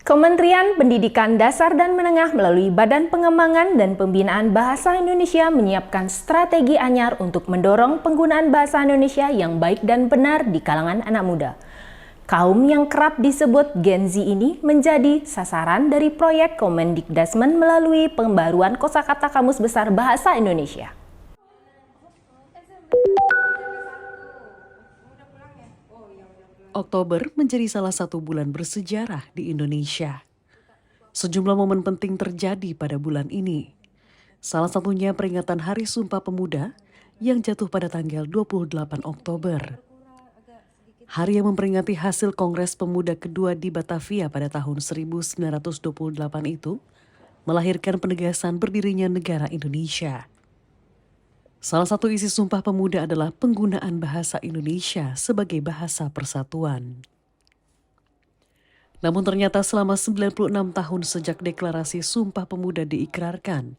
Kementerian Pendidikan Dasar dan Menengah melalui Badan Pengembangan dan Pembinaan Bahasa Indonesia menyiapkan strategi anyar untuk mendorong penggunaan bahasa Indonesia yang baik dan benar di kalangan anak muda. Kaum yang kerap disebut Gen Z ini menjadi sasaran dari proyek Kemendikdasmen melalui pembaruan kosakata Kamus Besar Bahasa Indonesia. Oktober menjadi salah satu bulan bersejarah di Indonesia. Sejumlah momen penting terjadi pada bulan ini. Salah satunya peringatan Hari Sumpah Pemuda yang jatuh pada tanggal 28 Oktober. Hari yang memperingati hasil Kongres Pemuda kedua di Batavia pada tahun 1928 itu melahirkan penegasan berdirinya negara Indonesia. Salah satu isi Sumpah Pemuda adalah penggunaan bahasa Indonesia sebagai bahasa persatuan. Namun ternyata selama 96 tahun sejak deklarasi Sumpah Pemuda diikrarkan,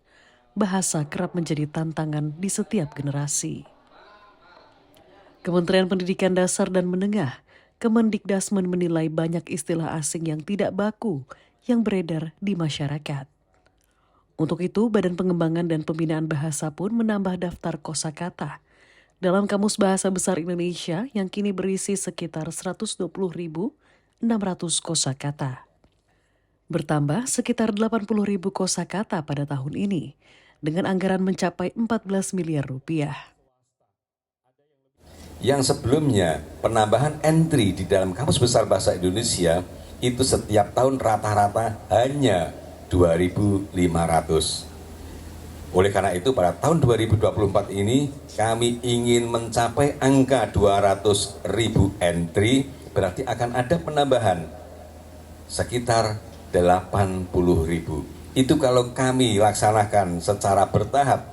bahasa kerap menjadi tantangan di setiap generasi. Kementerian Pendidikan Dasar dan Menengah, Kemendikdasmen menilai banyak istilah asing yang tidak baku yang beredar di masyarakat. Untuk itu, Badan Pengembangan dan Pembinaan Bahasa pun menambah daftar kosakata dalam Kamus Bahasa Besar Indonesia yang kini berisi sekitar 120.600 kosakata. Bertambah sekitar 80.000 kosakata pada tahun ini, dengan anggaran mencapai 14 miliar rupiah. Yang sebelumnya penambahan entry di dalam Kamus Besar Bahasa Indonesia itu setiap tahun rata-rata hanya 2.500. Oleh karena itu pada tahun 2024 ini kami ingin mencapai angka 200.000 entry, berarti akan ada penambahan sekitar 80.000. Itu kalau kami laksanakan secara bertahap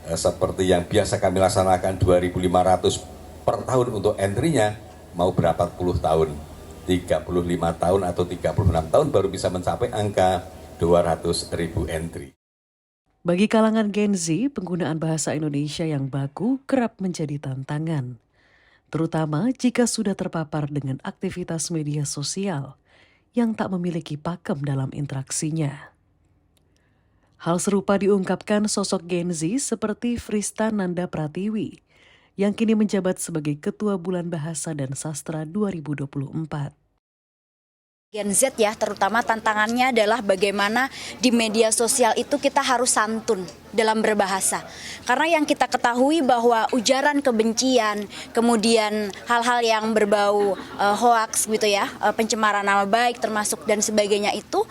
seperti yang biasa kami laksanakan 2.500 per tahun untuk entry-nya, mau berapa puluh tahun, 35 tahun atau 36 tahun baru bisa mencapai angka 200.000 entry. Bagi kalangan Gen Z, penggunaan bahasa Indonesia yang baku kerap menjadi tantangan, terutama jika sudah terpapar dengan aktivitas media sosial yang tak memiliki pakem dalam interaksinya. Hal serupa diungkapkan sosok Gen Z seperti Frista Nanda Pratiwi, yang kini menjabat sebagai Ketua Bulan Bahasa dan Sastra 2024. Gen Z ya, terutama tantangannya adalah bagaimana di media sosial itu kita harus santun dalam berbahasa. Karena yang kita ketahui bahwa ujaran kebencian, kemudian hal-hal yang berbau hoaks gitu ya, pencemaran nama baik termasuk dan sebagainya itu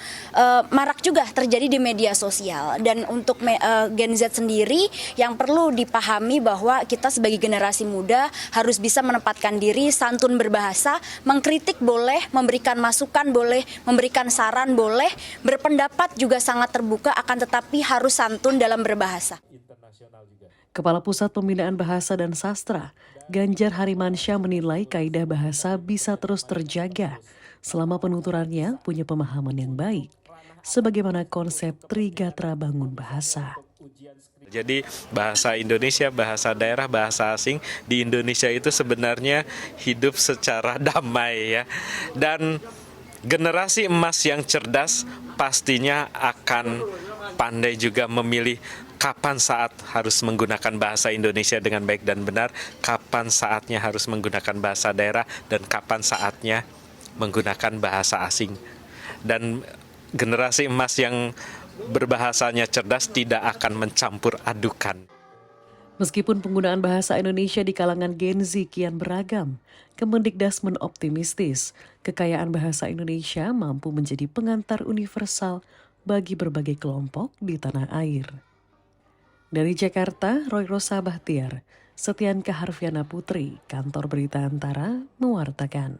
marak juga terjadi di media sosial. Dan untuk Gen Z sendiri yang perlu dipahami bahwa kita sebagai generasi muda harus bisa menempatkan diri, santun berbahasa, mengkritik boleh, memberikan masukan boleh, memberikan saran boleh, berpendapat juga sangat terbuka, akan tetapi harus santun dalam berbahasa. Kepala Pusat Pembinaan Bahasa dan Sastra, Ganjar Harimansyah menilai kaidah bahasa bisa terus terjaga selama penuturannya punya pemahaman yang baik, sebagaimana konsep Trigatra Bangun Bahasa. Jadi bahasa Indonesia, bahasa daerah, bahasa asing di Indonesia itu sebenarnya hidup secara damai ya. Dan generasi emas yang cerdas pastinya akan pandai juga memilih kapan saat harus menggunakan bahasa Indonesia dengan baik dan benar, kapan saatnya harus menggunakan bahasa daerah, dan kapan saatnya menggunakan bahasa asing. Dan generasi emas yang berbahasanya cerdas tidak akan mencampur adukan. Meskipun penggunaan bahasa Indonesia di kalangan Gen Z kian beragam, Kemendikdasmen optimistis kekayaan bahasa Indonesia mampu menjadi pengantar universal bagi berbagai kelompok di tanah air. Dari Jakarta, Roy Rosa Bahtiar, Setianka Harfiana Putri, Kantor Berita Antara, mewartakan.